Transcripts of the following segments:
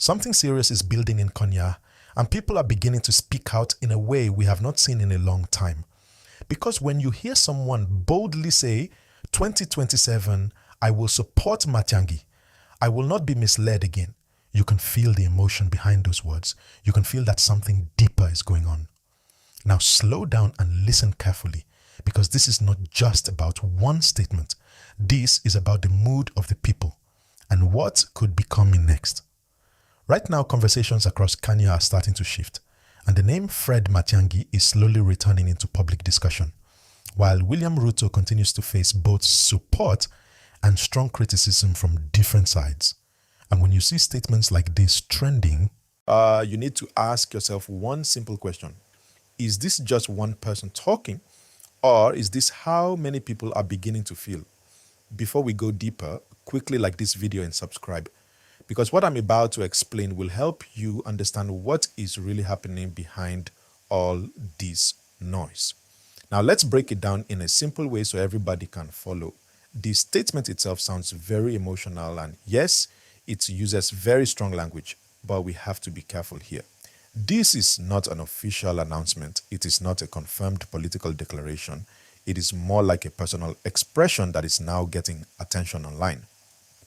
Something serious is building in Kenya, and people are beginning to speak out in a way we have not seen in a long time. Because when you hear someone boldly say, 2027, I will support Matiangi, I will not be misled again, you can feel the emotion behind those words. You can feel that something deeper is going on. Now slow down and listen carefully, because this is not just about one statement. This is about the mood of the people and what could be coming next. Right now, conversations across Kenya are starting to shift, and the name Fred Matiangi is slowly returning into public discussion, while William Ruto continues to face both support and strong criticism from different sides. And when you see statements like this trending, you need to ask yourself one simple question. Is this just one person talking, or is this how many people are beginning to feel? Before we go deeper, quickly like this video and subscribe, because what I'm about to explain will help you understand what is really happening behind all this noise. Now let's break it down in a simple way so everybody can follow. The statement itself sounds very emotional, and yes, it uses very strong language, but we have to be careful here. This is not an official announcement. It is not a confirmed political declaration. It is more like a personal expression that is now getting attention online.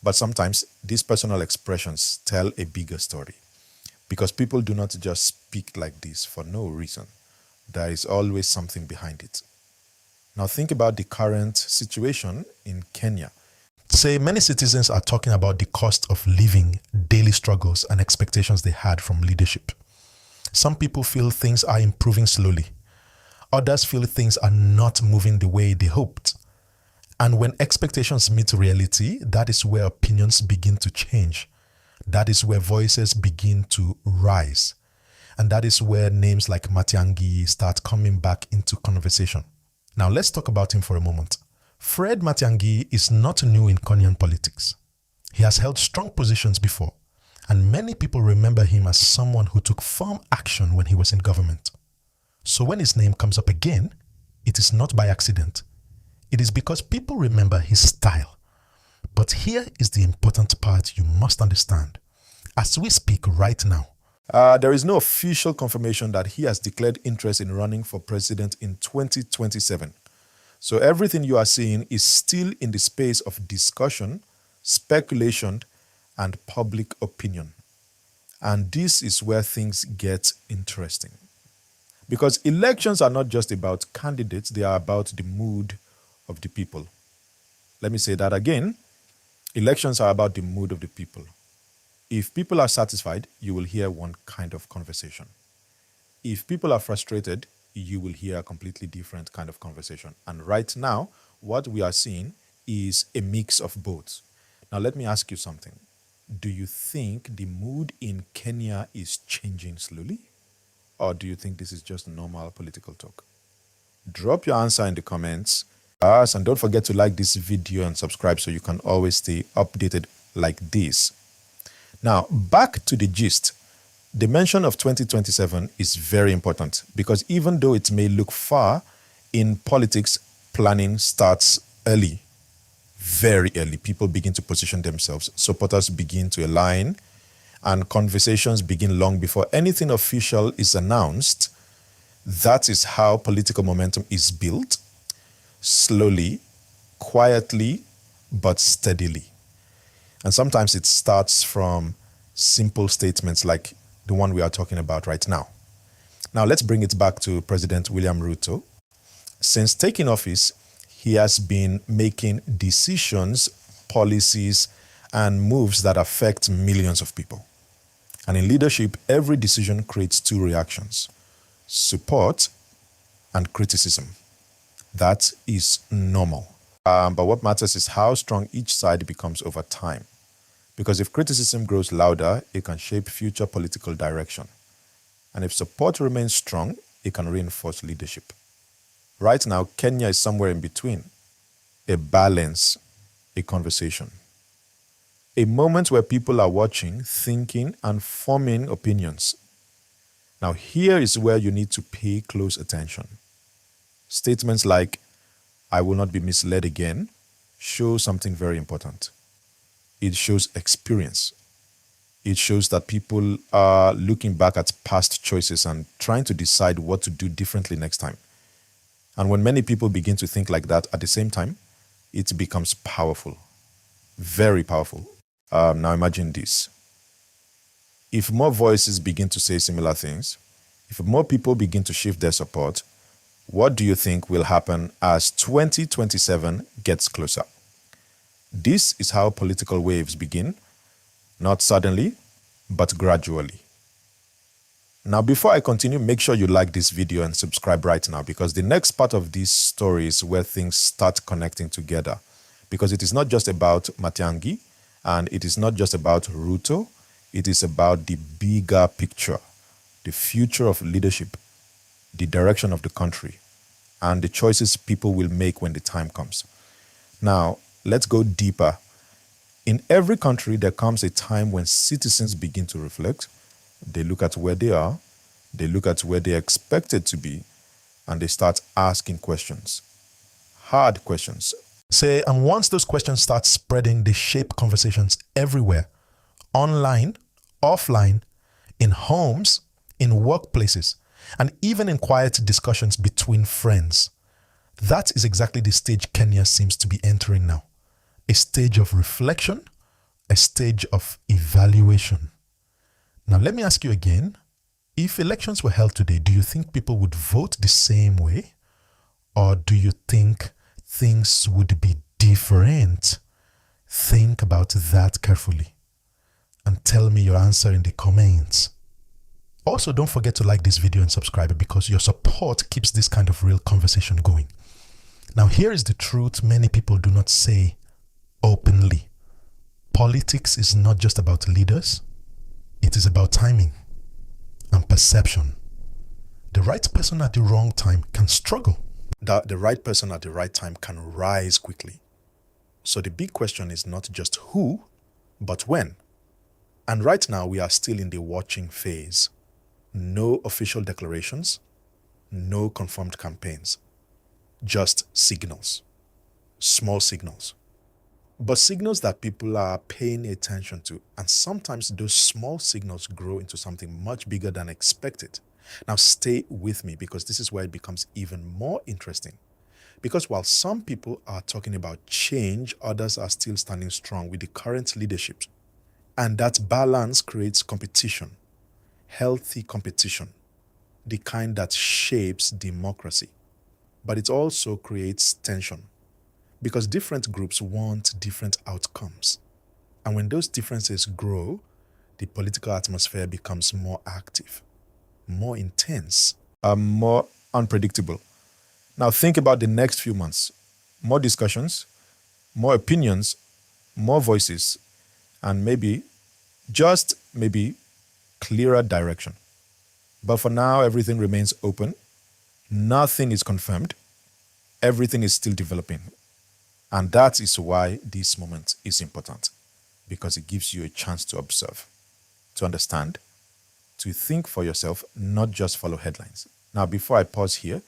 But sometimes these personal expressions tell a bigger story, because people do not just speak like this for no reason. There is always something behind it. Now think about the current situation in Kenya. Say many citizens are talking about the cost of living, daily struggles, and expectations they had from leadership. Some people feel things are improving slowly. Others feel things are not moving the way they hoped. And when expectations meet reality, that is where opinions begin to change. That is where voices begin to rise. And that is where names like Matiangi start coming back into conversation. Now let's talk about him for a moment. Fred Matiangi is not new in Kenyan politics. He has held strong positions before, and many people remember him as someone who took firm action when he was in government. So when his name comes up again, it is not by accident. It is because people remember his style. But here is the important part you must understand. As we speak right now, there is no official confirmation that he has declared interest in running for president in 2027. So everything you are seeing is still in the space of discussion, speculation, and public opinion. And this is where things get interesting. Because elections are not just about candidates, they are about the mood of the people. Let me say that again. Elections are about the mood of the people. If people are satisfied, you will hear one kind of conversation. If people are frustrated, you will hear a completely different kind of conversation. And right now, what we are seeing is a mix of both. Now, let me ask you something. Do you think the mood in Kenya is changing slowly? Or do you think this is just normal political talk? Drop your answer in the comments. And don't forget to like this video and subscribe so you can always stay updated like this. Now, back to the gist. The mention of 2027 is very important, because even though it may look far, in politics, planning starts early, very early. People begin to position themselves, supporters begin to align, and conversations begin long before anything official is announced. That is how political momentum is built, slowly, quietly, but steadily. And sometimes it starts from simple statements like the one we are talking about right now. Now let's bring it back to President William Ruto. Since taking office, he has been making decisions, policies, and moves that affect millions of people. And in leadership, every decision creates two reactions: support and criticism. That is normal. But what matters is how strong each side becomes over time. Because if criticism grows louder, it can shape future political direction. And if support remains strong, it can reinforce leadership. Right now, Kenya is somewhere in between. A balance, a conversation. A moment where people are watching, thinking, and forming opinions. Now, here is where you need to pay close attention. Statements like, "I will not be misled again," show something very important. It shows experience. It shows that people are looking back at past choices and trying to decide what to do differently next time. And when many people begin to think like that at the same time, it becomes powerful, very powerful. Now imagine this. If more voices begin to say similar things, if more people begin to shift their support, what do you think will happen as 2027 gets closer? This is how political waves begin, not suddenly, but gradually. Now, before I continue, make sure you like this video and subscribe right now, because the next part of this story is where things start connecting together. Because it is not just about Matiangi, and it is not just about Ruto, it is about the bigger picture, the future of leadership, the direction of the country, and the choices people will make when the time comes. Now, let's go deeper. In every country, there comes a time when citizens begin to reflect. They look at where they are, they look at where they're expected to be, and they start asking questions. Hard questions. And once those questions start spreading, they shape conversations everywhere. Online, offline, in homes, in workplaces, and even in quiet discussions between friends. That is exactly the stage Kenya seems to be entering now. A stage of reflection, a stage of evaluation. Now, let me ask you again, if elections were held today, do you think people would vote the same way? Or do you think things would be different? Think about that carefully and tell me your answer in the comments. Also, don't forget to like this video and subscribe, because your support keeps this kind of real conversation going. Now, here is the truth many people do not say openly. Politics is not just about leaders. It is about timing and perception. The right person at the wrong time can struggle. The right person at the right time can rise quickly. So the big question is not just who, but when. And right now we are still in the watching phase. No official declarations, no confirmed campaigns, just signals, small signals. But signals that people are paying attention to, and sometimes those small signals grow into something much bigger than expected. Now stay with me, because this is where it becomes even more interesting. Because while some people are talking about change, others are still standing strong with the current leadership. And that balance creates competition, healthy competition, the kind that shapes democracy. But it also creates tension, because different groups want different outcomes. And when those differences grow, the political atmosphere becomes more active, more intense, more unpredictable. Now think about the next few months. More discussions, more opinions, more voices, and maybe, just maybe, clearer direction. But for now, everything remains open. Nothing is confirmed. Everything is still developing. And that is why this moment is important, because it gives you a chance to observe, to understand, to think for yourself, not just follow headlines. Now, before I pause here,